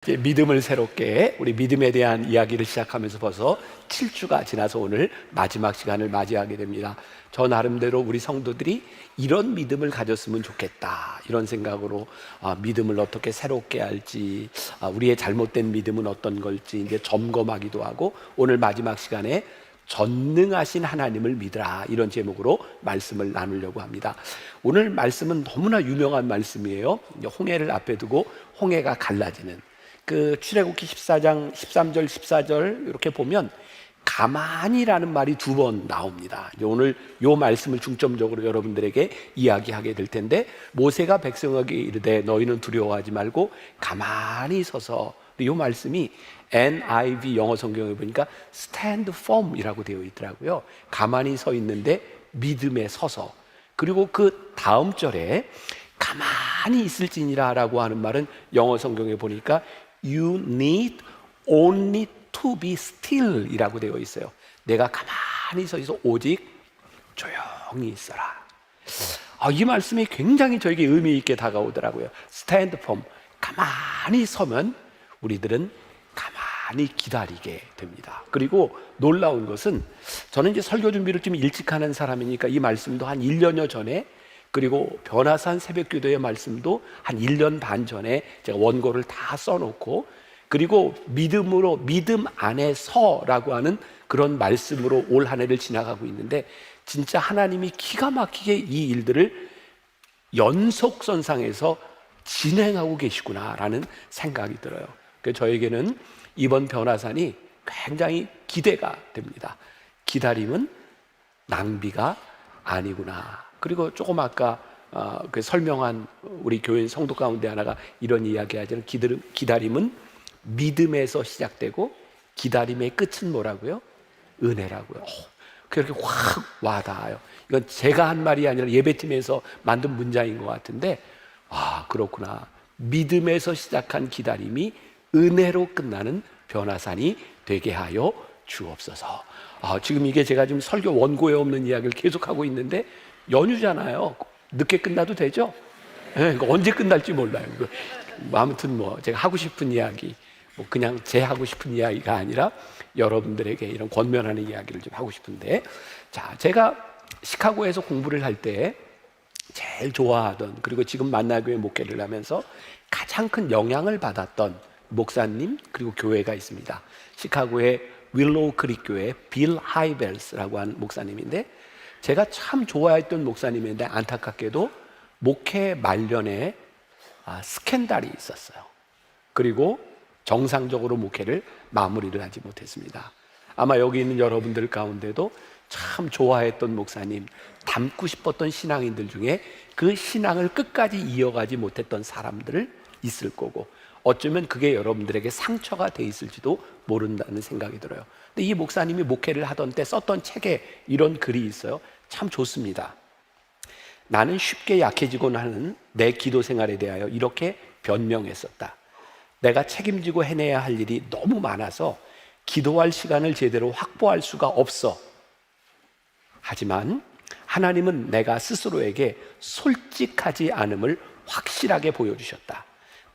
이제 믿음을 새롭게 우리 믿음에 대한 이야기를 시작하면서 벌써 7주가 지나서 오늘 마지막 시간을 맞이하게 됩니다. 저 나름대로 우리 성도들이 이런 믿음을 가졌으면 좋겠다 이런 생각으로 믿음을 어떻게 새롭게 할지, 우리의 잘못된 믿음은 어떤 걸지 이제 점검하기도 하고, 오늘 마지막 시간에 전능하신 하나님을 믿으라 이런 제목으로 말씀을 나누려고 합니다. 오늘 말씀은 너무나 유명한 말씀이에요. 홍해를 앞에 두고 홍해가 갈라지는 그 출애굽기 14장 13절 14절 이렇게 보면 가만히라는 말이 두 번 나옵니다. 오늘 이 말씀을 중점적으로 여러분들에게 이야기하게 될 텐데, 모세가 백성에게 이르되 너희는 두려워하지 말고 가만히 서서, 이 말씀이 NIV 영어 성경에 보니까 stand firm이라고 되어 있더라고요. 가만히 서 있는데 믿음에 서서. 그리고 그 다음 절에 가만히 있을지니라 라고 하는 말은 영어 성경에 보니까 You need only to be still 이라고 되어 있어요. 내가 가만히 서 있어 오직 조용히 있어라. 이 말씀이 굉장히 저에게 의미 있게 다가오더라고요. Stand firm, 가만히 서면 우리들은 가만히 기다리게 됩니다. 그리고 놀라운 것은, 저는 이제 설교 준비를 좀 일찍 하는 사람이니까 이 말씀도 한 1년여 전에, 그리고 변화산 새벽기도의 말씀도 한 1년 반 전에 제가 원고를 다 써놓고, 그리고 믿음으로 믿음 안에 서라고 하는 그런 말씀으로 올 한 해를 지나가고 있는데, 진짜 하나님이 기가 막히게 이 일들을 연속선상에서 진행하고 계시구나라는 생각이 들어요. 그래서 저에게는 이번 변화산이 굉장히 기대가 됩니다. 기다림은 낭비가 아니구나. 그리고 조금 아까 그 설명한 우리 교인 성도 가운데 하나가 이런 이야기 하잖아요. 기다림은 믿음에서 시작되고 기다림의 끝은 뭐라고요? 은혜라고요. 그렇게 확 와닿아요. 이건 제가 한 말이 아니라 예배팀에서 만든 문장인 것 같은데, 그렇구나. 믿음에서 시작한 기다림이 은혜로 끝나는 변화산이 되게 하여 주옵소서. 지금 이게 제가 지금 설교 원고에 없는 이야기를 계속하고 있는데, 연휴잖아요. 늦게 끝나도 되죠? 네, 언제 끝날지 몰라요. 아무튼 제가 하고 싶은 이야기, 그냥 제 하고 싶은 이야기가 아니라 여러분들에게 이런 권면하는 이야기를 좀 하고 싶은데, 자, 제가 시카고에서 공부를 할 때 제일 좋아하던, 그리고 지금 만나교회 목회를 하면서 가장 큰 영향을 받았던 목사님 그리고 교회가 있습니다. 시카고의 윌로우 크릭 교회 빌 하이벨스라고 하는 목사님인데, 제가 참 좋아했던 목사님인데 안타깝게도 목회 말년에 스캔들이 있었어요. 그리고 정상적으로 목회를 마무리를 하지 못했습니다. 아마 여기 있는 여러분들 가운데도 참 좋아했던 목사님, 닮고 싶었던 신앙인들 중에 그 신앙을 끝까지 이어가지 못했던 사람들 있을 거고, 어쩌면 그게 여러분들에게 상처가 돼 있을지도 모른다는 생각이 들어요. 근데 이 목사님이 목회를 하던 때 썼던 책에 이런 글이 있어요. 참 좋습니다. 나는 쉽게 약해지곤 하는 내 기도 생활에 대하여 이렇게 변명했었다. 내가 책임지고 해내야 할 일이 너무 많아서 기도할 시간을 제대로 확보할 수가 없어. 하지만 하나님은 내가 스스로에게 솔직하지 않음을 확실하게 보여주셨다.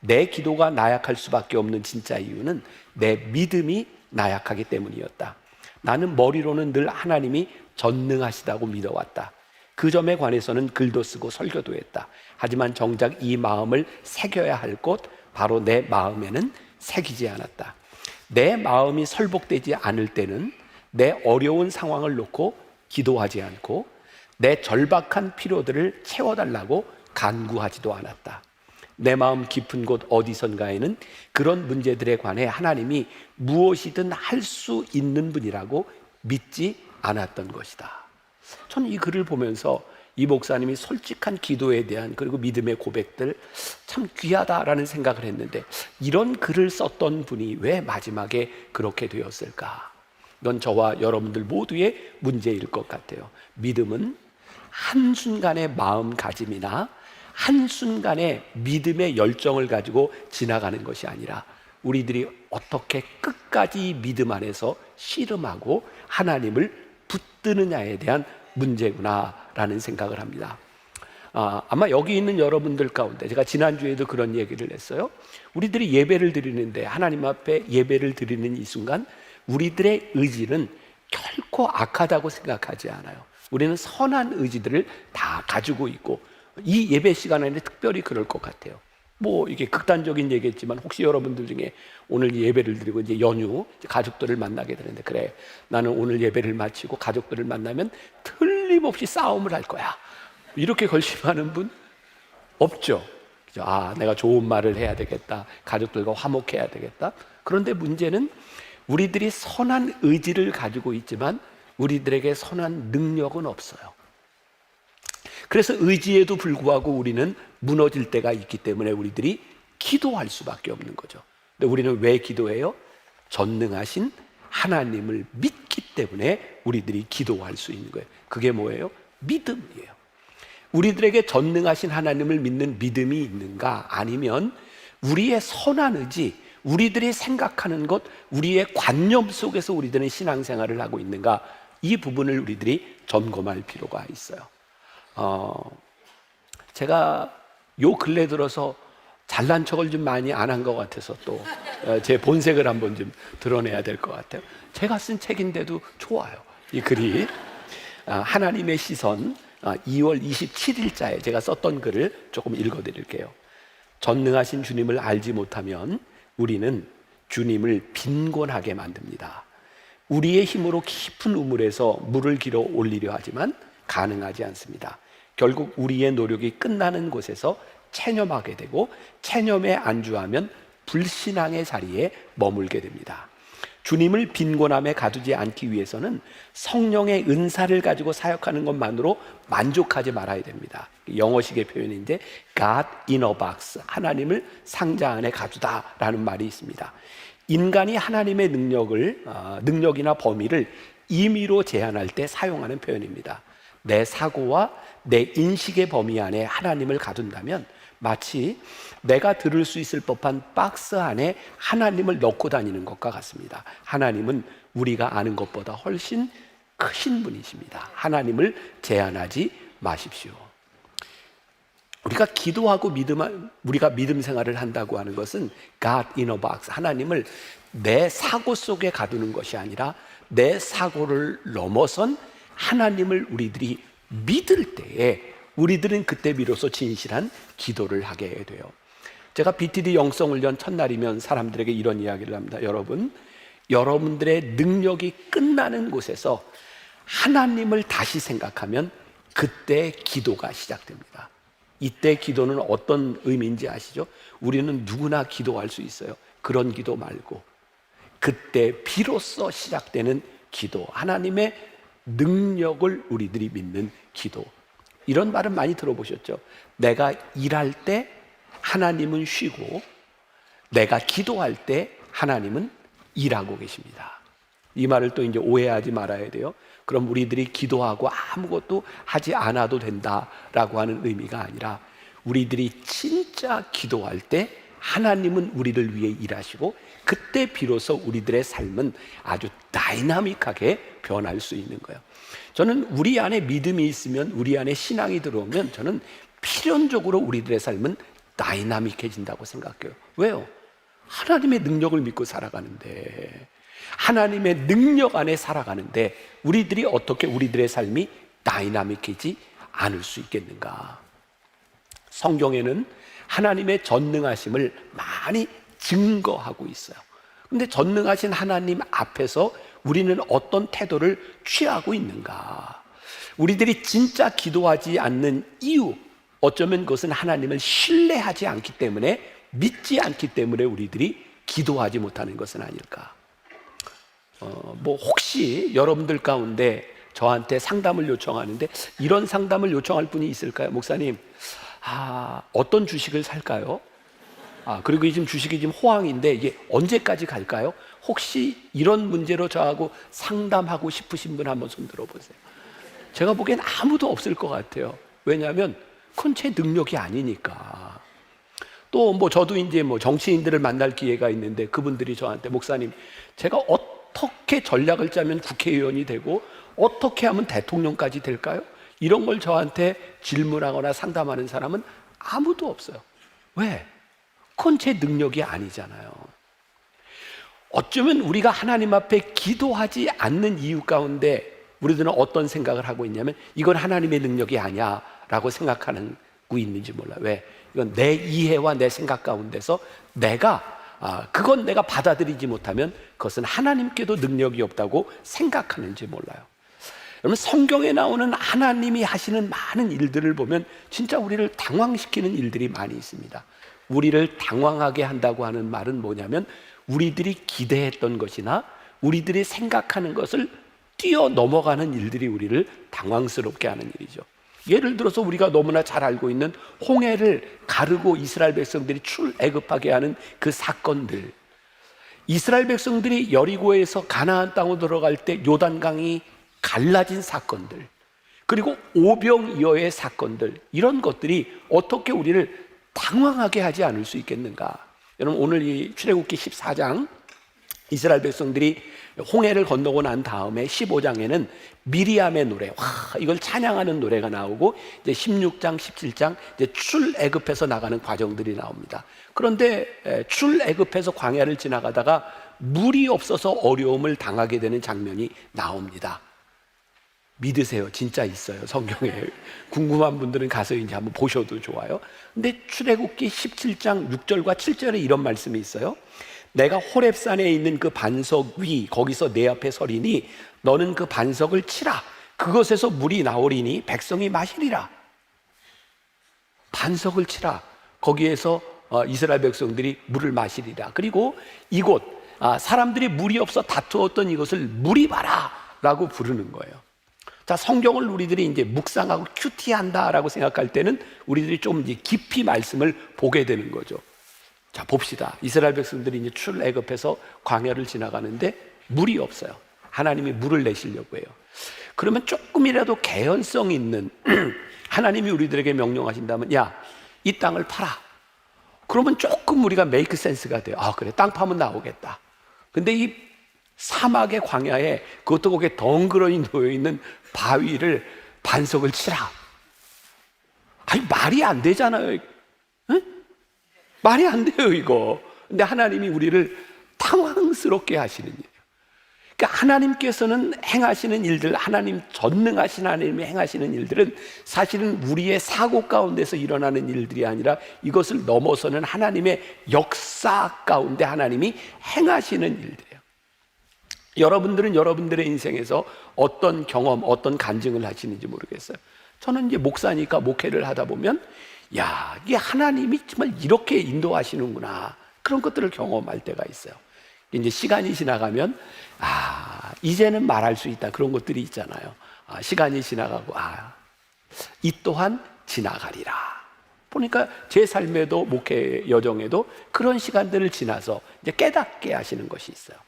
내 기도가 나약할 수밖에 없는 진짜 이유는 내 믿음이 나약하기 때문이었다. 나는 머리로는 늘 하나님이 전능하시다고 믿어왔다. 그 점에 관해서는 글도 쓰고 설교도 했다. 하지만 정작 이 마음을 새겨야 할 곳, 바로 내 마음에는 새기지 않았다. 내 마음이 설복되지 않을 때는 내 어려운 상황을 놓고 기도하지 않고 내 절박한 필요들을 채워달라고 간구하지도 않았다. 내 마음 깊은 곳 어디선가에는 그런 문제들에 관해 하나님이 무엇이든 할 수 있는 분이라고 믿지 않았던 것이다. 저는 이 글을 보면서 이 목사님이 솔직한 기도에 대한, 그리고 믿음의 고백들 참 귀하다라는 생각을 했는데, 이런 글을 썼던 분이 왜 마지막에 그렇게 되었을까? 이건 저와 여러분들 모두의 문제일 것 같아요. 믿음은 한순간의 마음가짐이나 한순간의 믿음의 열정을 가지고 지나가는 것이 아니라, 우리들이 어떻게 끝까지 믿음 안에서 씨름하고 하나님을 붙드느냐에 대한 문제구나라는 생각을 합니다. 아마 여기 있는 여러분들 가운데 제가 지난주에도 그런 얘기를 했어요. 우리들이 예배를 드리는데 하나님 앞에 예배를 드리는 이 순간 우리들의 의지는 결코 악하다고 생각하지 않아요. 우리는 선한 의지들을 다 가지고 있고 이 예배 시간에는 특별히 그럴 것 같아요. 뭐 이게 극단적인 얘기겠지만 혹시 여러분들 중에 오늘 예배를 드리고 이제 연휴 가족들을 만나게 되는데 그래 나는 오늘 예배를 마치고 가족들을 만나면 틀림없이 싸움을 할 거야 이렇게 결심하는 분 없죠. 내가 좋은 말을 해야 되겠다, 가족들과 화목해야 되겠다. 그런데 문제는 우리들이 선한 의지를 가지고 있지만 우리들에게 선한 능력은 없어요. 그래서 의지에도 불구하고 우리는 무너질 때가 있기 때문에 우리들이 기도할 수밖에 없는 거죠. 근데 우리는 왜 기도해요? 전능하신 하나님을 믿기 때문에 우리들이 기도할 수 있는 거예요. 그게 뭐예요? 믿음이에요. 우리들에게 전능하신 하나님을 믿는 믿음이 있는가? 아니면 우리의 선한 의지, 우리들이 생각하는 것, 우리의 관념 속에서 우리들은 신앙생활을 하고 있는가? 이 부분을 우리들이 점검할 필요가 있어요. 제가 요 근래 들어서 잘난 척을 좀 많이 안 한 것 같아서 또 제 본색을 한번 좀 드러내야 될 것 같아요. 제가 쓴 책인데도 좋아요. 이 글이 하나님의 시선 2월 27일자에 제가 썼던 글을 조금 읽어드릴게요. 전능하신 주님을 알지 못하면 우리는 주님을 빈곤하게 만듭니다. 우리의 힘으로 깊은 우물에서 물을 길어 올리려 하지만 가능하지 않습니다. 결국 우리의 노력이 끝나는 곳에서 체념하게 되고 체념에 안주하면 불신앙의 자리에 머물게 됩니다. 주님을 빈곤함에 가두지 않기 위해서는 성령의 은사를 가지고 사역하는 것만으로 만족하지 말아야 됩니다. 영어식의 표현인데 God in a box, 하나님을 상자 안에 가두다라는 말이 있습니다. 인간이 하나님의 능력이나 범위를 임의로 제한할 때 사용하는 표현입니다. 내 사고와 내 인식의 범위 안에 하나님을 가둔다면 마치 내가 들을 수 있을 법한 박스 안에 하나님을 넣고 다니는 것과 같습니다. 하나님은 우리가 아는 것보다 훨씬 크신 분이십니다. 하나님을 제한하지 마십시오. 우리가 기도하고 우리가 믿음 생활을 한다고 하는 것은 God in a box, 하나님을 내 사고 속에 가두는 것이 아니라 내 사고를 넘어선 하나님을 우리들이 믿을 때에 우리들은 그때 비로소 진실한 기도를 하게 돼요. 제가 BTD 영성훈련 첫날이면 사람들에게 이런 이야기를 합니다. 여러분들의 능력이 끝나는 곳에서 하나님을 다시 생각하면 그때 기도가 시작됩니다. 이때 기도는 어떤 의미인지 아시죠? 우리는 누구나 기도할 수 있어요. 그런 기도 말고 그때 비로소 시작되는 기도, 하나님의 능력을 우리들이 믿는 기도. 이런 말은 많이 들어보셨죠? 내가 일할 때 하나님은 쉬고 내가 기도할 때 하나님은 일하고 계십니다. 이 말을 또 이제 오해하지 말아야 돼요. 그럼 우리들이 기도하고 아무것도 하지 않아도 된다라고 하는 의미가 아니라 우리들이 진짜 기도할 때 하나님은 우리를 위해 일하시고 그때 비로소 우리들의 삶은 아주 다이나믹하게 변할 수 있는 거예요. 저는 우리 안에 믿음이 있으면, 우리 안에 신앙이 들어오면 저는 필연적으로 우리들의 삶은 다이나믹해진다고 생각해요. 왜요? 하나님의 능력을 믿고 살아가는데, 하나님의 능력 안에 살아가는데 우리들이 어떻게 우리들의 삶이 다이나믹해지지 않을 수 있겠는가? 성경에는 하나님의 전능하심을 많이 증거하고 있어요. 근데 전능하신 하나님 앞에서 우리는 어떤 태도를 취하고 있는가? 우리들이 진짜 기도하지 않는 이유, 어쩌면 그것은 하나님을 신뢰하지 않기 때문에, 믿지 않기 때문에 우리들이 기도하지 못하는 것은 아닐까? 혹시 여러분들 가운데 저한테 상담을 요청하는데 이런 상담을 요청할 분이 있을까요? 목사님, 어떤 주식을 살까요? 그리고 지금 주식이 지금 호황인데 이게 언제까지 갈까요? 혹시 이런 문제로 저하고 상담하고 싶으신 분 한번 손 들어보세요. 제가 보기엔 아무도 없을 것 같아요. 왜냐하면 그건 제 능력이 아니니까. 또 저도 이제 정치인들을 만날 기회가 있는데 그분들이 저한테, 목사님, 제가 어떻게 전략을 짜면 국회의원이 되고 어떻게 하면 대통령까지 될까요? 이런 걸 저한테 질문하거나 상담하는 사람은 아무도 없어요. 왜? 그건 제 능력이 아니잖아요. 어쩌면 우리가 하나님 앞에 기도하지 않는 이유 가운데 우리들은 어떤 생각을 하고 있냐면 이건 하나님의 능력이 아니야 라고 생각하고 있는지 몰라요. 왜? 이건 내 이해와 내 생각 가운데서 그건 내가 받아들이지 못하면 그것은 하나님께도 능력이 없다고 생각하는지 몰라요. 여러분, 성경에 나오는 하나님이 하시는 많은 일들을 보면 진짜 우리를 당황시키는 일들이 많이 있습니다. 우리를 당황하게 한다고 하는 말은 뭐냐면 우리들이 기대했던 것이나 우리들이 생각하는 것을 뛰어넘어가는 일들이 우리를 당황스럽게 하는 일이죠. 예를 들어서 우리가 너무나 잘 알고 있는 홍해를 가르고 이스라엘 백성들이 출애굽하게 하는 그 사건들, 이스라엘 백성들이 여리고에서 가나안 땅으로 들어갈 때 요단강이 갈라진 사건들, 그리고 오병이어의 사건들, 이런 것들이 어떻게 우리를 당황하게 하지 않을 수 있겠는가? 여러분, 오늘 이 출애굽기 14장 이스라엘 백성들이 홍해를 건너고 난 다음에 15장에는 미리암의 노래, 이걸 찬양하는 노래가 나오고 이제 16장, 17장 이제 출애굽해서 나가는 과정들이 나옵니다. 그런데 출애굽해서 광야를 지나가다가 물이 없어서 어려움을 당하게 되는 장면이 나옵니다. 믿으세요. 진짜 있어요. 성경에. 궁금한 분들은 가서 이제 한번 보셔도 좋아요. 근데 출애굽기 17장 6절과 7절에 이런 말씀이 있어요. 내가 호렙산에 있는 그 반석 위 거기서 내 앞에 서리니 너는 그 반석을 치라. 그것에서 물이 나오리니 백성이 마시리라. 반석을 치라. 거기에서 이스라엘 백성들이 물을 마시리라. 그리고 이곳 사람들이 물이 없어 다투었던 이것을 물이 바라 라고 부르는 거예요. 자, 성경을 우리들이 이제 묵상하고 큐티한다라고 생각할 때는 우리들이 좀 이제 깊이 말씀을 보게 되는 거죠. 자, 봅시다. 이스라엘 백성들이 이제 출애굽해서 광야를 지나가는데 물이 없어요. 하나님이 물을 내시려고 해요. 그러면 조금이라도 개연성 있는 하나님이 우리들에게 명령하신다면, 야, 이 땅을 팔아. 그러면 조금 우리가 메이크 센스가 돼요. 그래, 땅 파면 나오겠다. 근데 이 사막의 광야에 그것도 거기에 덩그러니 놓여있는 바위를 반석을 치라. 말이 안 되잖아요. 응? 말이 안 돼요, 이거. 근데 하나님이 우리를 당황스럽게 하시는 일이에요. 그러니까 하나님께서는 행하시는 일들, 하나님 전능하신 하나님이 행하시는 일들은 사실은 우리의 사고 가운데서 일어나는 일들이 아니라 이것을 넘어서는 하나님의 역사 가운데 하나님이 행하시는 일들이에요. 여러분들은 여러분들의 인생에서 어떤 경험, 어떤 간증을 하시는지 모르겠어요. 저는 이제 목사니까 목회를 하다 보면 야, 이게 하나님이 정말 이렇게 인도하시는구나, 그런 것들을 경험할 때가 있어요. 이제 시간이 지나가면 이제는 말할 수 있다, 그런 것들이 있잖아요. 시간이 지나가고 이 또한 지나가리라. 보니까 제 삶에도 목회 여정에도 그런 시간들을 지나서 이제 깨닫게 하시는 것이 있어요.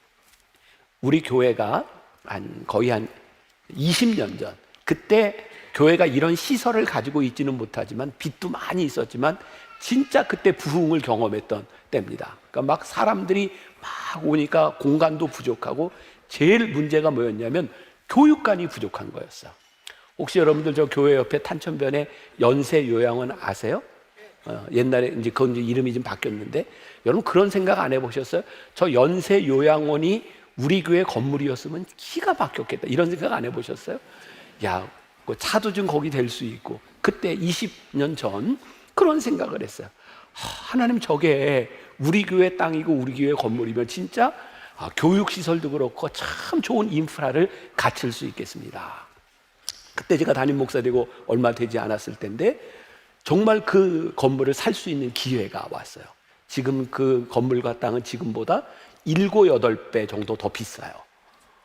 우리 교회가 거의 한 20년 전, 그때 교회가 이런 시설을 가지고 있지는 못하지만 빚도 많이 있었지만 진짜 그때 부흥을 경험했던 때입니다. 그러니까 막 사람들이 막 오니까 공간도 부족하고 제일 문제가 뭐였냐면 교육관이 부족한 거였어요. 혹시 여러분들 저 교회 옆에 탄천변에 연세요양원 아세요? 옛날에 이제 그건 이제 이름이 좀 바뀌었는데, 여러분 그런 생각 안 해보셨어요? 저 연세요양원이 우리 교회 건물이었으면 기가 막혔겠다, 이런 생각 안 해보셨어요? 야, 차도 좀 거기 될 수 있고. 그때 20년 전 그런 생각을 했어요. 하나님, 저게 우리 교회 땅이고 우리 교회 건물이면 진짜 교육시설도 그렇고 참 좋은 인프라를 갖출 수 있겠습니다. 그때 제가 담임 목사 되고 얼마 되지 않았을 텐데 정말 그 건물을 살 수 있는 기회가 왔어요. 지금 그 건물과 땅은 지금보다 7, 8배 정도 더 비싸요.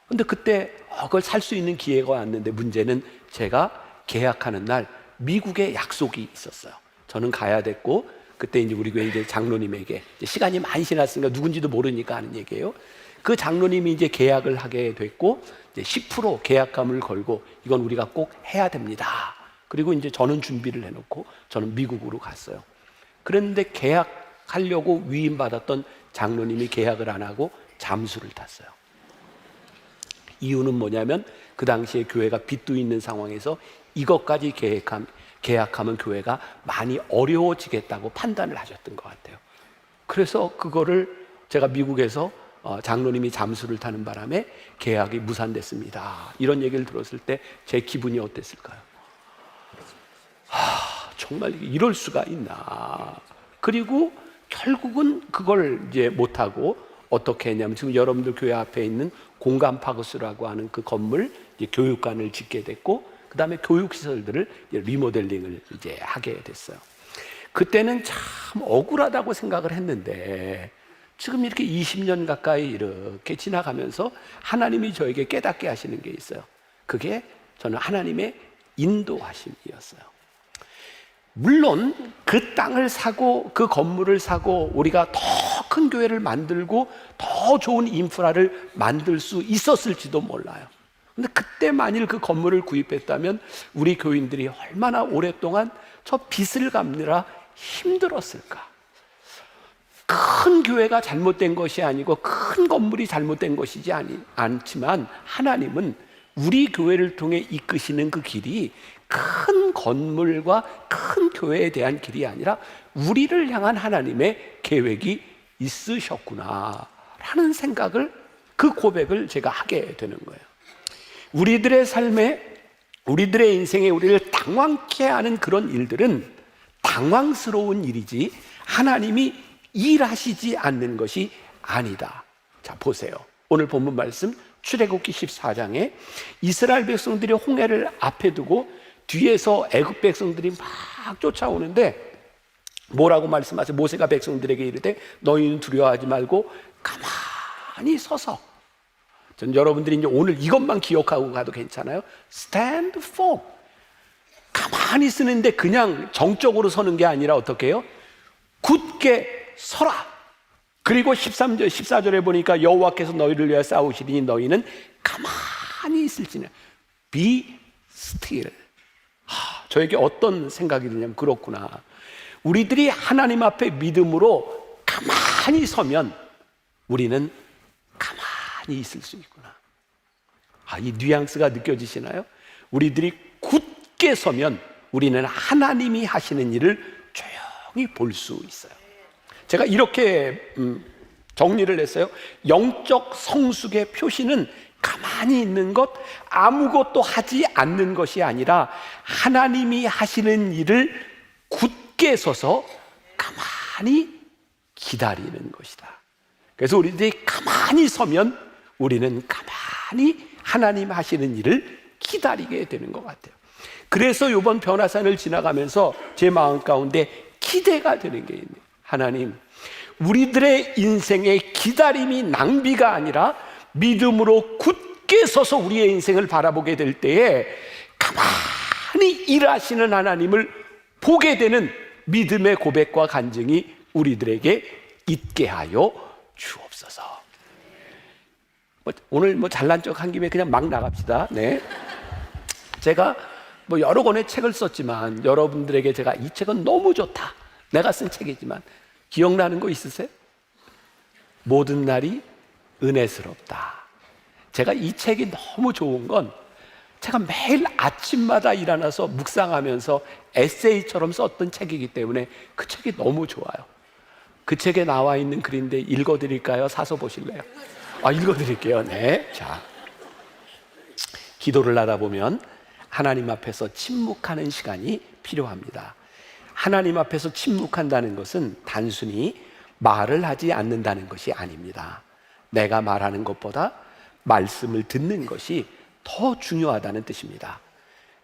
근데 그때 그걸 살 수 있는 기회가 왔는데 문제는 제가 계약하는 날 미국에 약속이 있었어요. 저는 가야 됐고, 그때 이제 우리 교회 이제 장로님에게 이제 시간이 많이 지났으니까 누군지도 모르니까 하는 얘기예요. 그 장로님이 이제 계약을 하게 됐고 이제 10% 계약금을 걸고 이건 우리가 꼭 해야 됩니다. 그리고 이제 저는 준비를 해놓고 저는 미국으로 갔어요. 그런데 계약하려고 위임받았던 장로님이 계약을 안 하고 잠수를 탔어요. 이유는 뭐냐면 그 당시에 교회가 빚도 있는 상황에서 이것까지 계약하면 교회가 많이 어려워지겠다고 판단을 하셨던 것 같아요. 그래서 그거를 제가 미국에서 장로님이 잠수를 타는 바람에 계약이 무산됐습니다. 이런 얘기를 들었을 때 제 기분이 어땠을까요? 정말 이럴 수가 있나. 그리고 결국은 그걸 이제 못하고 어떻게 했냐면 지금 여러분들 교회 앞에 있는 공간파거스라고 하는 그 건물 이제 교육관을 짓게 됐고 그 다음에 교육시설들을 리모델링을 이제 하게 됐어요. 그때는 참 억울하다고 생각을 했는데 지금 이렇게 20년 가까이 이렇게 지나가면서 하나님이 저에게 깨닫게 하시는 게 있어요. 그게 저는 하나님의 인도하심이었어요. 물론 그 땅을 사고 그 건물을 사고 우리가 더 큰 교회를 만들고 더 좋은 인프라를 만들 수 있었을지도 몰라요. 근데 그때 만일 그 건물을 구입했다면 우리 교인들이 얼마나 오랫동안 저 빚을 갚느라 힘들었을까. 큰 교회가 잘못된 것이 아니고 큰 건물이 잘못된 것이지 않지만 하나님은 우리 교회를 통해 이끄시는 그 길이 큰 건물과 큰 교회에 대한 길이 아니라 우리를 향한 하나님의 계획이 있으셨구나 라는 생각을, 그 고백을 제가 하게 되는 거예요. 우리들의 삶에, 우리들의 인생에 우리를 당황케 하는 그런 일들은 당황스러운 일이지 하나님이 일하시지 않는 것이 아니다. 자, 보세요. 오늘 본문 말씀 출애굽기 14장에 이스라엘 백성들이 홍해를 앞에 두고 뒤에서 애굽 백성들이 막 쫓아오는데 뭐라고 말씀하세요? 모세가 백성들에게 이르되 너희는 두려워하지 말고 가만히 서서, 전 여러분들이 이제 오늘 이것만 기억하고 가도 괜찮아요. Stand firm. 가만히 쓰는데 그냥 정적으로 서는 게 아니라 어떻게 해요? 굳게 서라. 그리고 13절, 14절에 보니까 여호와께서 너희를 위하여 싸우시리니 너희는 가만히 있을지는 be still. 저에게 어떤 생각이 드냐면 그렇구나. 우리들이 하나님 앞에 믿음으로 가만히 서면 우리는 가만히 있을 수 있구나. 이 뉘앙스가 느껴지시나요? 우리들이 굳게 서면 우리는 하나님이 하시는 일을 조용히 볼 수 있어요. 제가 이렇게 정리를 했어요. 영적 성숙의 표시는 가만히 있는 것, 아무것도 하지 않는 것이 아니라 하나님이 하시는 일을 굳게 서서 가만히 기다리는 것이다. 그래서 우리들이 가만히 서면 우리는 가만히 하나님 하시는 일을 기다리게 되는 것 같아요. 그래서 이번 변화산을 지나가면서 제 마음 가운데 기대가 되는 게 있네요. 하나님, 우리들의 인생의 기다림이 낭비가 아니라 믿음으로 굳게 서서 우리의 인생을 바라보게 될 때에 가만히 일하시는 하나님을 보게 되는 믿음의 고백과 간증이 우리들에게 있게 하여 주옵소서. 오늘 잘난 척 한 김에 그냥 막 나갑시다. 네. 제가 여러 권의 책을 썼지만 여러분들에게 제가 이 책은 너무 좋다, 내가 쓴 책이지만 기억나는 거 있으세요? 모든 날이 은혜스럽다. 제가 이 책이 너무 좋은 건 제가 매일 아침마다 일어나서 묵상하면서 에세이처럼 썼던 책이기 때문에 그 책이 너무 좋아요. 그 책에 나와 있는 글인데 읽어드릴까요? 사서 보실래요? 읽어드릴게요. 네. 자, 기도를 하다 보면 하나님 앞에서 침묵하는 시간이 필요합니다. 하나님 앞에서 침묵한다는 것은 단순히 말을 하지 않는다는 것이 아닙니다. 내가 말하는 것보다 말씀을 듣는 것이 더 중요하다는 뜻입니다.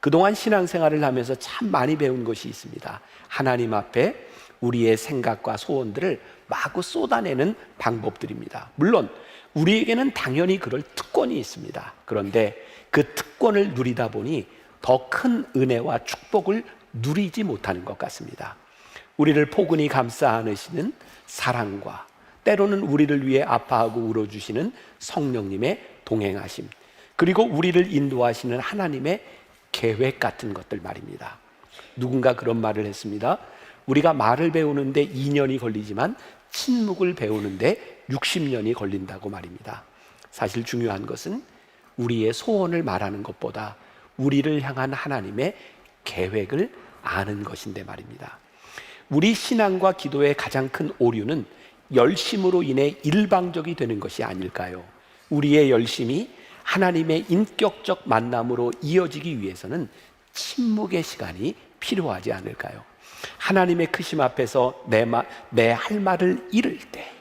그동안 신앙생활을 하면서 참 많이 배운 것이 있습니다. 하나님 앞에 우리의 생각과 소원들을 마구 쏟아내는 방법들입니다. 물론 우리에게는 당연히 그럴 특권이 있습니다. 그런데 그 특권을 누리다 보니 더 큰 은혜와 축복을 누리지 못하는 것 같습니다. 우리를 포근히 감싸 안으시는 사랑과 때로는 우리를 위해 아파하고 울어주시는 성령님의 동행하심, 그리고 우리를 인도하시는 하나님의 계획 같은 것들 말입니다. 누군가 그런 말을 했습니다. 우리가 말을 배우는데 2년이 걸리지만 침묵을 배우는데 60년이 걸린다고 말입니다. 사실 중요한 것은 우리의 소원을 말하는 것보다 우리를 향한 하나님의 계획을 아는 것인데 말입니다. 우리 신앙과 기도의 가장 큰 오류는 열심으로 인해 일방적이 되는 것이 아닐까요? 우리의 열심이 하나님의 인격적 만남으로 이어지기 위해서는 침묵의 시간이 필요하지 않을까요? 하나님의 크심 앞에서 내 할 말을 잃을 때,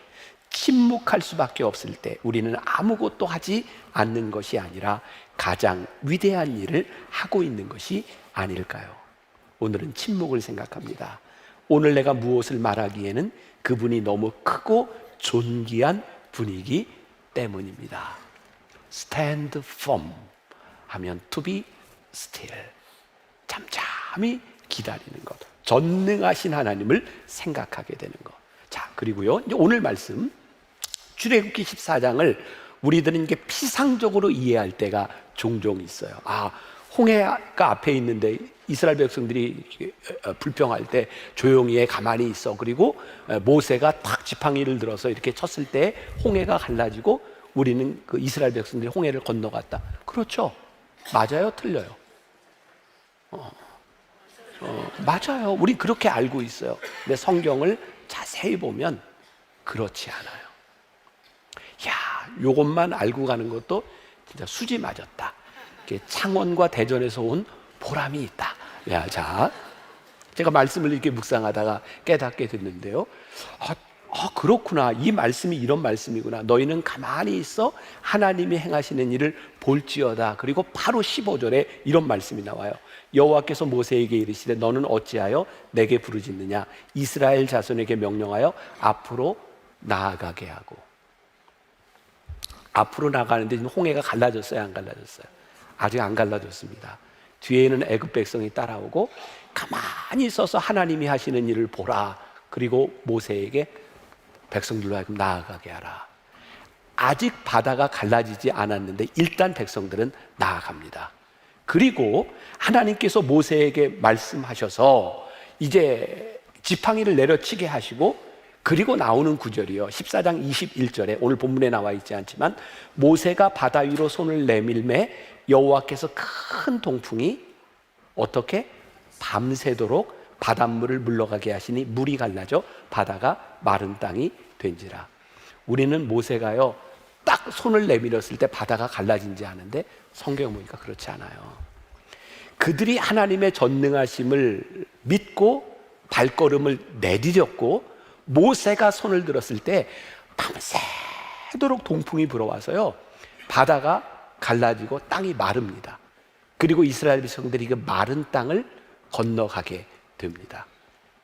침묵할 수밖에 없을 때 우리는 아무것도 하지 않는 것이 아니라 가장 위대한 일을 하고 있는 것이 아닐까요? 오늘은 침묵을 생각합니다. 오늘 내가 무엇을 말하기에는 그분이 너무 크고 존귀한 분이기 때문입니다. Stand firm 하면 to be still, 잠잠히 기다리는 것, 전능하신 하나님을 생각하게 되는 것. 자, 그리고요, 이제 오늘 말씀 출애굽기 14장을 우리들은 이게 피상적으로 이해할 때가 종종 있어요. 홍해가 앞에 있는데 이스라엘 백성들이 불평할 때 조용히 해, 가만히 있어. 그리고 모세가 탁 지팡이를 들어서 이렇게 쳤을 때 홍해가 갈라지고 우리는 그 이스라엘 백성들이 홍해를 건너갔다. 그렇죠? 맞아요? 틀려요? 맞아요. 우리 그렇게 알고 있어요. 근데 성경을 자세히 보면 그렇지 않아요. 야, 요것만 알고 가는 것도 진짜 수지 맞았다. 창원과 대전에서 온 보람이 있다. 야, 자, 제가 말씀을 이렇게 묵상하다가 깨닫게 됐는데요. 그렇구나. 이 말씀이 이런 말씀이구나. 너희는 가만히 있어 하나님이 행하시는 일을 볼지어다. 그리고 바로 15절에 이런 말씀이 나와요. 여호와께서 모세에게 이르시되 너는 어찌하여 내게 부르짖느냐. 이스라엘 자손에게 명령하여 앞으로 나아가게 하고. 앞으로 나가는데 홍해가 갈라졌어요, 안 갈라졌어요? 아직 안 갈라졌습니다. 뒤에는 애굽 백성이 따라오고 가만히 있어서 하나님이 하시는 일을 보라. 그리고 모세에게 백성들로 하여금 나아가게 하라. 아직 바다가 갈라지지 않았는데 일단 백성들은 나아갑니다. 그리고 하나님께서 모세에게 말씀하셔서 이제 지팡이를 내려치게 하시고, 그리고 나오는 구절이요, 14장 21절에 오늘 본문에 나와 있지 않지만 모세가 바다 위로 손을 내밀매 여호와께서 큰 동풍이 어떻게 밤새도록 바닷물을 물러가게 하시니 물이 갈라져 바다가 마른 땅이 된지라. 우리는 모세가요 딱 손을 내밀었을 때 바다가 갈라진지 아는데 성경 보니까 그렇지 않아요. 그들이 하나님의 전능하심을 믿고 발걸음을 내디뎠고, 모세가 손을 들었을 때 밤새도록 동풍이 불어와서요 바다가 갈라지고 땅이 마릅니다. 그리고 이스라엘 백성들이 그 마른 땅을 건너가게 됩니다.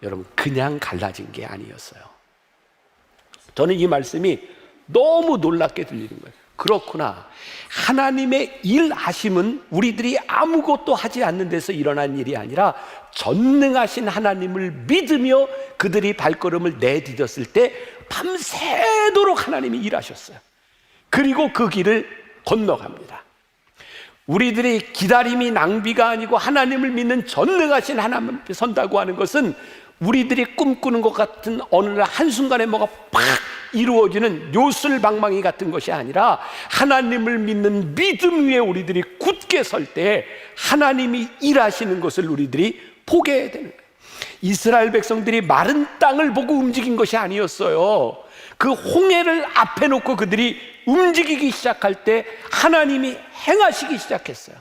여러분, 그냥 갈라진 게 아니었어요. 저는 이 말씀이 너무 놀랍게 들리는 거예요. 그렇구나. 하나님의 일하심은 우리들이 아무것도 하지 않는 데서 일어난 일이 아니라 전능하신 하나님을 믿으며 그들이 발걸음을 내디뎠을 때 밤새도록 하나님이 일하셨어요. 그리고 그 길을 건너갑니다. 우리들의 기다림이 낭비가 아니고 하나님을 믿는 전능하신 하나님 앞에 선다고 하는 것은 우리들이 꿈꾸는 것 같은 어느 날 한순간에 뭐가 팍 이루어지는 요술방망이 같은 것이 아니라 하나님을 믿는 믿음 위에 우리들이 굳게 설 때 하나님이 일하시는 것을 우리들이 보게 되는 거예요. 이스라엘 백성들이 마른 땅을 보고 움직인 것이 아니었어요. 그 홍해를 앞에 놓고 그들이 움직이기 시작할 때 하나님이 행하시기 시작했어요.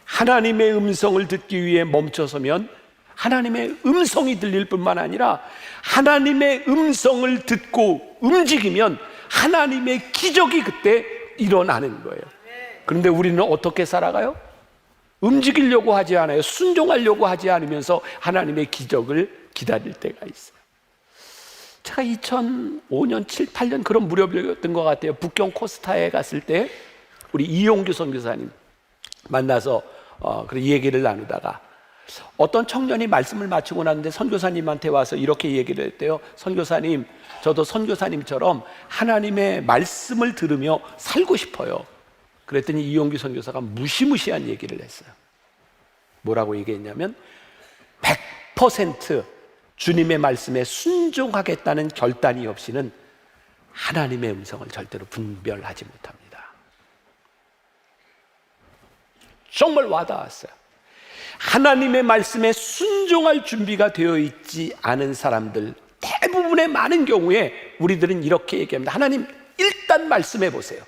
하나님의 음성을 듣기 위해 멈춰서면 하나님의 음성이 들릴 뿐만 아니라 하나님의 음성을 듣고 움직이면 하나님의 기적이 그때 일어나는 거예요. 그런데 우리는 어떻게 살아가요? 움직이려고 하지 않아요. 순종하려고 하지 않으면서 하나님의 기적을 기다릴 때가 있어요. 제가 2005년, 7, 8년 그런 무렵이었던 것 같아요. 북경 코스타에 갔을 때 우리 이용규 선교사님 만나서 이 얘기를 나누다가 어떤 청년이 말씀을 마치고 났는데 선교사님한테 와서 이렇게 얘기를 했대요. 선교사님, 저도 선교사님처럼 하나님의 말씀을 들으며 살고 싶어요. 그랬더니 이용규 선교사가 무시무시한 얘기를 했어요. 뭐라고 얘기했냐면 100% 주님의 말씀에 순종하겠다는 결단이 없이는 하나님의 음성을 절대로 분별하지 못합니다. 정말 와닿았어요. 하나님의 말씀에 순종할 준비가 되어 있지 않은 사람들, 대부분의 많은 경우에 우리들은 이렇게 얘기합니다. 하나님, 일단 말씀해 보세요.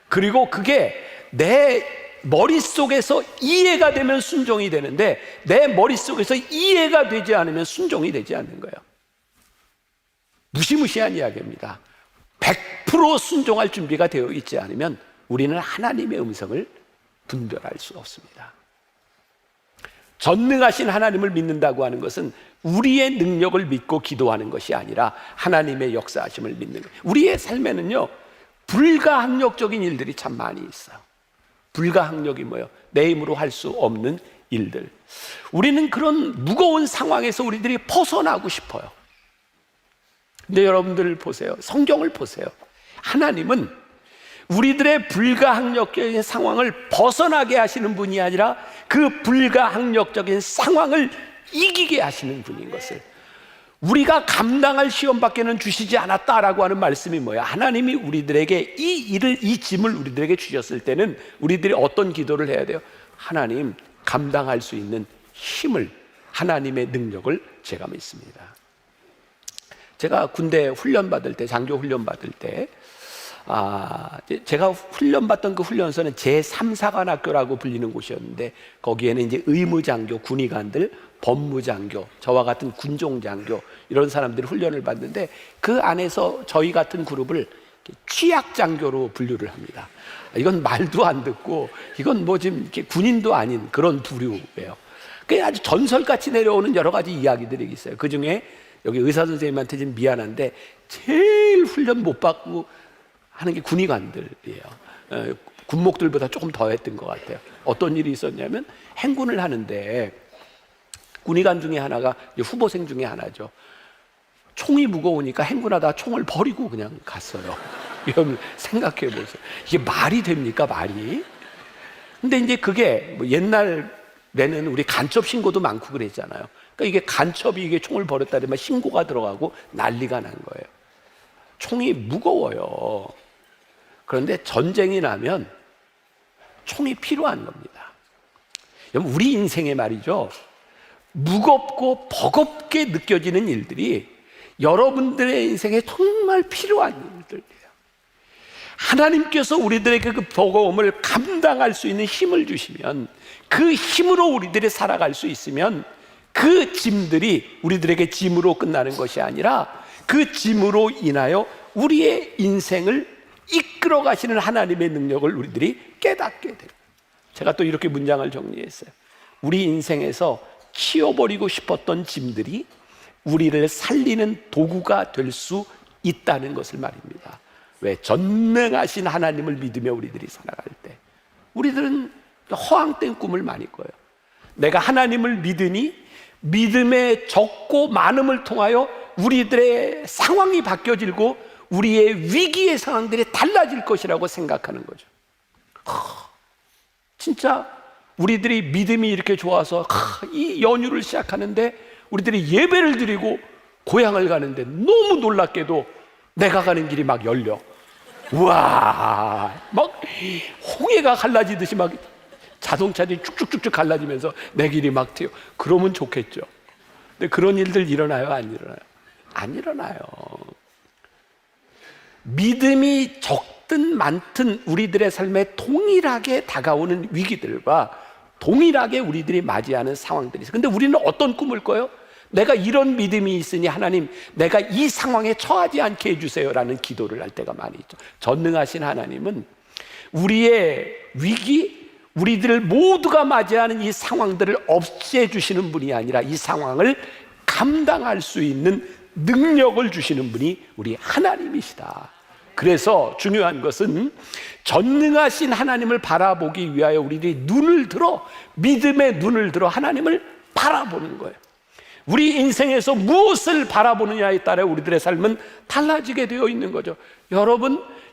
그리고 그게 내 머릿속에서 이해가 되면 순종이 되는데, 내 머릿속에서 이해가 되지 않으면 순종이 되지 않는 거예요. 무시무시한 이야기입니다. 100% 순종할 준비가 되어 있지 않으면 우리는 하나님의 음성을 분별할 수 없습니다. 전능하신 하나님을 믿는다고 하는 것은 우리의 능력을 믿고 기도하는 것이 아니라 하나님의 역사하심을 믿는 거예요. 우리의 삶에는요, 불가항력적인 일들이 참 많이 있어요. 불가항력이 뭐예요? 내 힘으로 할 수 없는 일들. 우리는 그런 무거운 상황에서 우리들이 벗어나고 싶어요. 근데 여러분들 보세요. 성경을 보세요. 하나님은 우리들의 불가항력적인 상황을 벗어나게 하시는 분이 아니라 그 불가항력적인 상황을 이기게 하시는 분인 것을, 우리가 감당할 시험밖에는 주시지 않았다라고 하는 말씀이 뭐야? 하나님이 우리들에게 이 짐을 우리들에게 주셨을 때는 우리들이 어떤 기도를 해야 돼요? 하나님, 감당할 수 있는 힘을, 하나님의 능력을 제가 믿습니다. 제가 군대 훈련 받을 때, 장교 훈련 받을 때, 제가 훈련받던 그 훈련소는 제3사관학교라고 불리는 곳이었는데, 거기에는 이제 의무장교, 군의관들, 법무장교, 저와 같은 군종장교, 이런 사람들이 훈련을 받는데, 그 안에서 저희 같은 그룹을 취약장교로 분류를 합니다. 이건 말도 안 듣고, 이건 뭐 지금 이렇게 군인도 아닌 그런 부류예요. 그게 아주 전설같이 내려오는 여러 가지 이야기들이 있어요. 그 중에 여기 의사 선생님한테 좀 미안한데, 제일 훈련 못 받고 하는 게 군의관들이에요. 군목들보다 조금 더 했던 것 같아요. 어떤 일이 있었냐면, 행군을 하는데 군의관 중에 하나가, 후보생 중에 하나죠, 총이 무거우니까 행군하다가 총을 버리고 그냥 갔어요. 여러분 생각해 보세요. 이게 말이 됩니까, 말이? 근데 이제 그게 뭐 옛날에는 우리 간첩 신고도 많고 그랬잖아요. 그러니까 이게 간첩이 이게 총을 버렸다 그러면 신고가 들어가고 난리가 난 거예요. 총이 무거워요. 그런데 전쟁이 나면 총이 필요한 겁니다. 여러분, 우리 인생에 말이죠, 무겁고 버겁게 느껴지는 일들이 여러분들의 인생에 정말 필요한 일들이에요. 하나님께서 우리들에게 그 버거움을 감당할 수 있는 힘을 주시면, 그 힘으로 우리들이 살아갈 수 있으면, 그 짐들이 우리들에게 짐으로 끝나는 것이 아니라 그 짐으로 인하여 우리의 인생을 이끌어 가시는 하나님의 능력을 우리들이 깨닫게 돼요. 제가 또 이렇게 문장을 정리했어요. 우리 인생에서 치워버리고 싶었던 짐들이 우리를 살리는 도구가 될 수 있다는 것을 말입니다. 왜? 전능하신 하나님을 믿으며 우리들이 살아갈 때 우리들은 허황된 꿈을 많이 꿔요. 내가 하나님을 믿으니 믿음의 적고 많음을 통하여 우리들의 상황이 바뀌어지고 우리의 위기의 상황들이 달라질 것이라고 생각하는 거죠. 진짜 우리들이 믿음이 이렇게 좋아서 이 연휴를 시작하는데 우리들이 예배를 드리고 고향을 가는데 너무 놀랍게도 내가 가는 길이 막 열려. 우와, 막 홍해가 갈라지듯이 막 자동차들이 쭉쭉쭉쭉 갈라지면서 내 길이 막 튀어. 그러면 좋겠죠. 근데 그런 일들 일어나요, 안 일어나요? 안 일어나요. 믿음이 적든 많든 우리들의 삶에 동일하게 다가오는 위기들과 동일하게 우리들이 맞이하는 상황들이 있어요. 근데 우리는 어떤 꿈을 꿔요? 내가 이런 믿음이 있으니 하나님, 내가 이 상황에 처하지 않게 해주세요라는 기도를 할 때가 많이 있죠. 전능하신 하나님은 우리의 위기, 우리들 모두가 맞이하는 이 상황들을 없애주시는 분이 아니라 이 상황을 감당할 수 있는 능력을 주시는 분이 우리 하나님이시다. 그래서 중요한 것은 전능하신 하나님을 바라보기 위하여 우리들이 눈을 들어, 믿음의 눈을 들어 하나님을 바라보는 거예요. 우리 인생에서 무엇을 바라보느냐에 따라 우리들의 삶은 달라지게 되어 있는 거죠.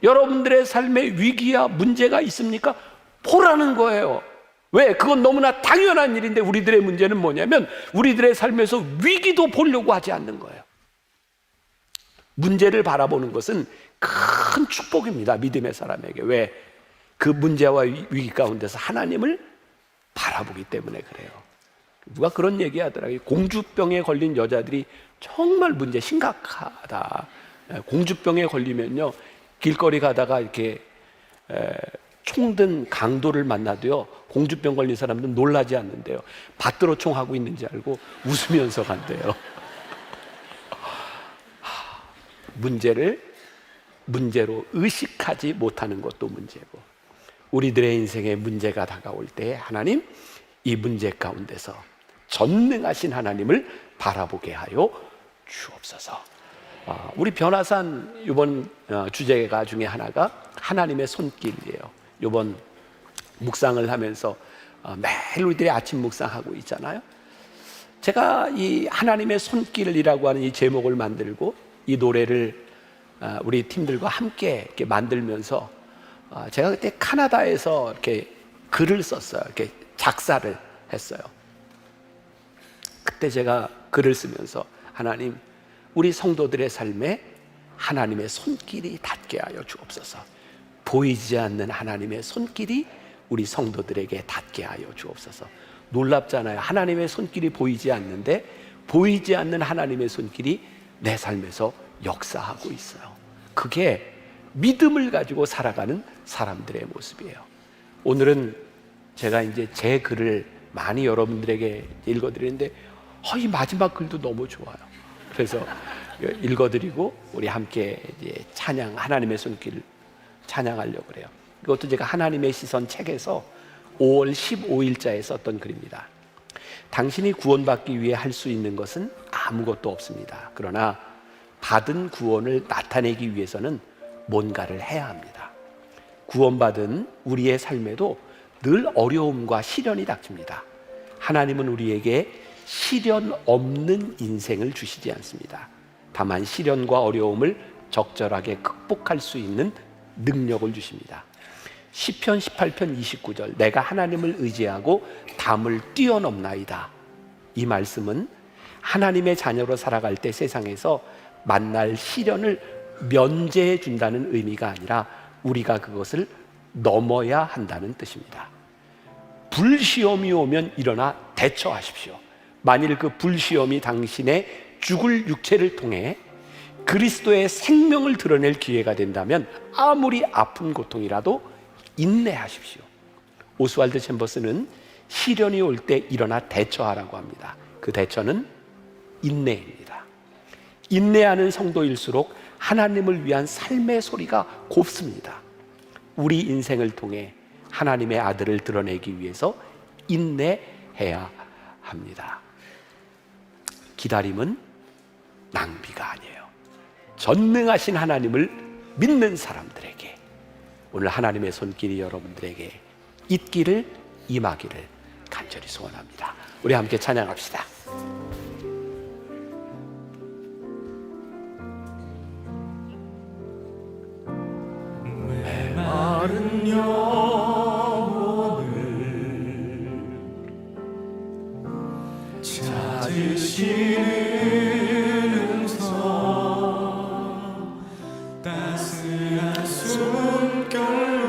여러분들의 삶에 위기야 문제가 있습니까? 보라는 거예요. 왜? 그건 너무나 당연한 일인데 우리들의 문제는 뭐냐면 우리들의 삶에서 위기도 보려고 하지 않는 거예요. 문제를 바라보는 것은 큰 축복입니다, 믿음의 사람에게. 왜? 그 문제와 위기 가운데서 하나님을 바라보기 때문에 그래요. 누가 그런 얘기 하더라고요. 공주병에 걸린 여자들이 정말 문제 심각하다. 공주병에 걸리면요, 길거리 가다가 이렇게 총든 강도를 만나도요, 공주병 걸린 사람들은 놀라지 않는데요, 받들어 총 하고 있는지 알고 웃으면서 간대요. 문제로 의식하지 못하는 것도 문제고, 우리들의 인생에 문제가 다가올 때 하나님, 이 문제 가운데서 전능하신 하나님을 바라보게 하여 주옵소서. 우리 변화산 이번 주제가 중에 하나가 하나님의 손길이에요. 이번 묵상을 하면서 매일 우리들이 아침 묵상하고 있잖아요. 제가 이 하나님의 손길이라고 하는 이 제목을 만들고 이 노래를 우리 팀들과 함께 이렇게 만들면서 제가 그때 캐나다에서 이렇게 글을 썼어요. 이렇게 작사를 했어요. 그때 제가 글을 쓰면서 하나님, 우리 성도들의 삶에 하나님의 손길이 닿게 하여 주옵소서. 보이지 않는 하나님의 손길이 우리 성도들에게 닿게 하여 주옵소서. 놀랍잖아요. 하나님의 손길이 보이지 않는데 보이지 않는 하나님의 손길이 내 삶에서 역사하고 있어요. 그게 믿음을 가지고 살아가는 사람들의 모습이에요. 오늘은 제가 이제 제 글을 많이 여러분들에게 읽어드리는데 이 마지막 글도 너무 좋아요. 그래서 읽어드리고 우리 함께 이제 찬양, 하나님의 손길 찬양하려고 그래요. 이것도 제가 하나님의 시선 책에서 5월 15일자에 썼던 글입니다. 당신이 구원받기 위해 할 수 있는 것은 아무것도 없습니다. 그러나 받은 구원을 나타내기 위해서는 뭔가를 해야 합니다. 구원받은 우리의 삶에도 늘 어려움과 시련이 닥칩니다. 하나님은 우리에게 시련 없는 인생을 주시지 않습니다. 다만 시련과 어려움을 적절하게 극복할 수 있는 능력을 주십니다. 시편 18편 29절, 내가 하나님을 의지하고 담을 뛰어넘나이다. 이 말씀은 하나님의 자녀로 살아갈 때 세상에서 만날 시련을 면제해 준다는 의미가 아니라 우리가 그것을 넘어야 한다는 뜻입니다. 불시험이 오면 일어나 대처하십시오. 만일 그 불시험이 당신의 죽을 육체를 통해 그리스도의 생명을 드러낼 기회가 된다면 아무리 아픈 고통이라도 인내하십시오. 오스왈드 챔버스는 시련이 올 때 일어나 대처하라고 합니다. 그 대처는 인내입니다. 인내하는 성도일수록 하나님을 위한 삶의 소리가 곱습니다. 우리 인생을 통해 하나님의 아들을 드러내기 위해서 인내해야 합니다. 기다림은 낭비가 아니에요. 전능하신 하나님을 믿는 사람들에게 오늘 하나님의 손길이 여러분들에게 있기를, 임하기를 간절히 소원합니다. 우리 함께 찬양합시다. 메마른 영혼을 찾으시는 음성, 따스한 숨결로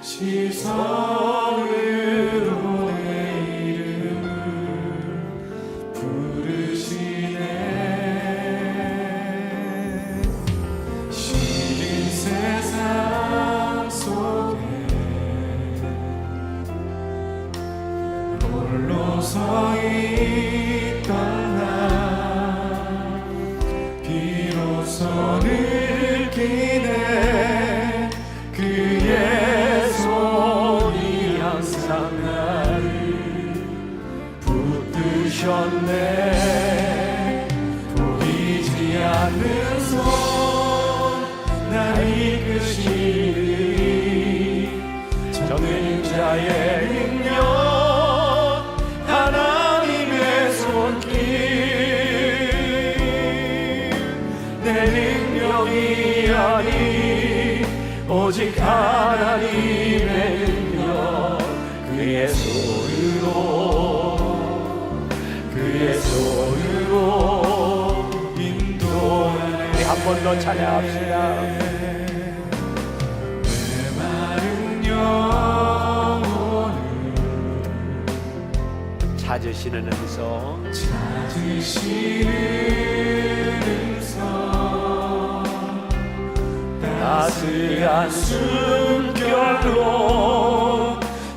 시선으로 내 이름을 부르시네. 시린 세상 속에 홀로 서 있던 나 비로소 느끼네. 그의 손이 항상 나를 붙드셨네. 보이지 않는 손 날 이끄시니 전능자의 능력, 하나님의 손길. 내 능력이 아니 오직 하나님의 능력, 그의 손으로 인도하네. 한 번 더 찬양합시다. 메마른 영혼을 찾으시는 음성, 찾으시는 음성, 따스한 숨결로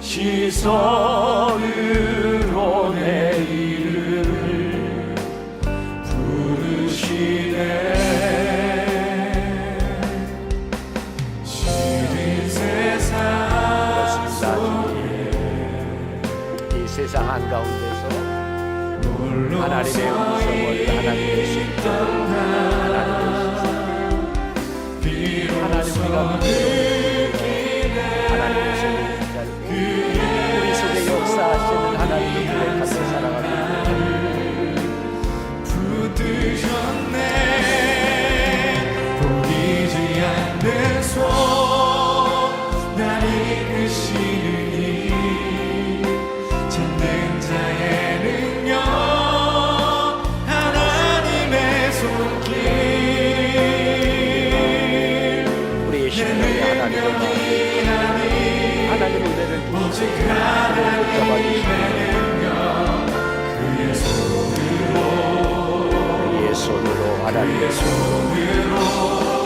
시선으로 내 이름을 부르시네. 시린 세상 속에 이 세상 한가운데서 하나님의 음성을, 하나님의 숫자, 하나님의 시선, 하나님 우리가 하나님의 손을 붙잡고 우리 속에 역사하시는 하나님을 고백하며 살아가는 붙드셨네. 보이지 않는 손 날 이끄시는 찾는 자의 능력, 하나님의 손길, 우리의 심령에 하나님을 하나님 은혜를 오직 하나님의 능력, 그의 손으로 하나님의 손으로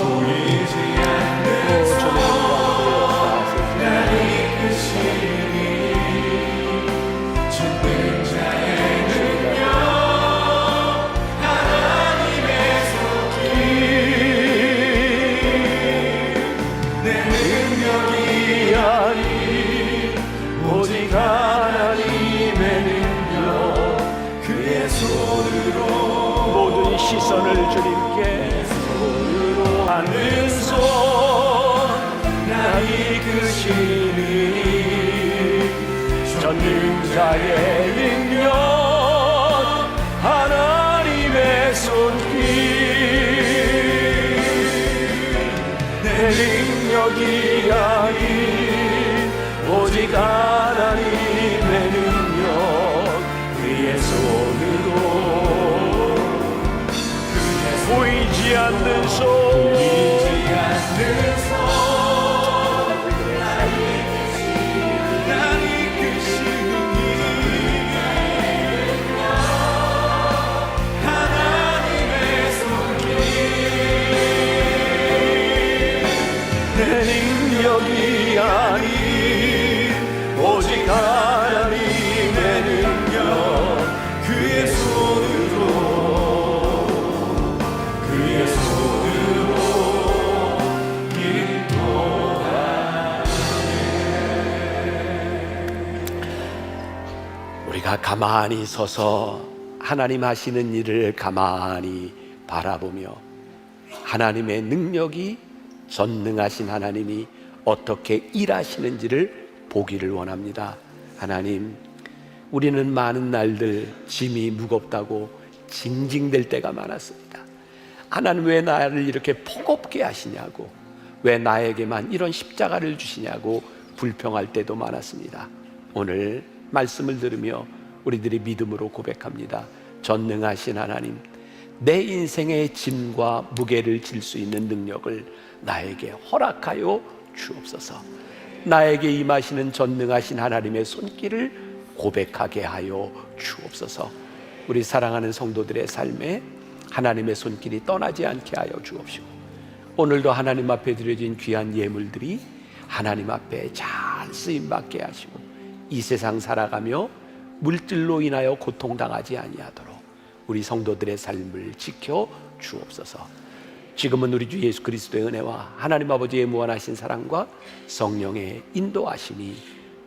보이지 않는 날 이끄시니 찾는 자의 능력, 하나님의 손길, 내 능력이 아닌 오직 하나님의 능력, 그의 손으로 모든 시선을 주님께 하는 손 날 이끄시니 전능자의 능력, 하나님의 손길, 내 능력이 아닌 오직 하나님의 능력, 그의 손으로 보이지 않는 손, 보이지 않는 손 날 이끄시니 하나님의 손길, 내 능력이 아닌 오직 하나님의 능력, 그의 손으로 우리가 가만히 서서 하나님 하시는 일을 가만히 바라보며 하나님의 능력이, 전능하신 하나님이 어떻게 일하시는지를 보기를 원합니다. 하나님, 우리는 많은 날들 짐이 무겁다고 징징댈 때가 많았습니다. 하나님, 왜 나를 이렇게 버겁게 하시냐고, 왜 나에게만 이런 십자가를 주시냐고 불평할 때도 많았습니다. 오늘 말씀을 들으며 우리들이 믿음으로 고백합니다. 전능하신 하나님, 내 인생의 짐과 무게를 질 수 있는 능력을 나에게 허락하여 주옵소서. 나에게 임하시는 전능하신 하나님의 손길을 고백하게 하여 주옵소서. 우리 사랑하는 성도들의 삶에 하나님의 손길이 떠나지 않게 하여 주옵시고, 오늘도 하나님 앞에 드려진 귀한 예물들이 하나님 앞에 잘 쓰임받게 하시고, 이 세상 살아가며 물질로 인하여 고통당하지 아니하도록 우리 성도들의 삶을 지켜 주옵소서. 지금은 우리 주 예수 그리스도의 은혜와 하나님 아버지의 무한하신 사랑과 성령의 인도하심이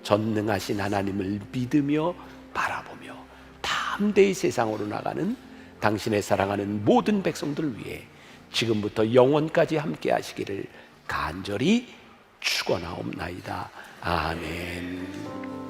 전능하신 하나님을 믿으며 바라보며 담대히 세상으로 나가는 당신의 사랑하는 모든 백성들 위해 지금부터 영원까지 함께 하시기를 간절히 축원하옵나이다. 아멘.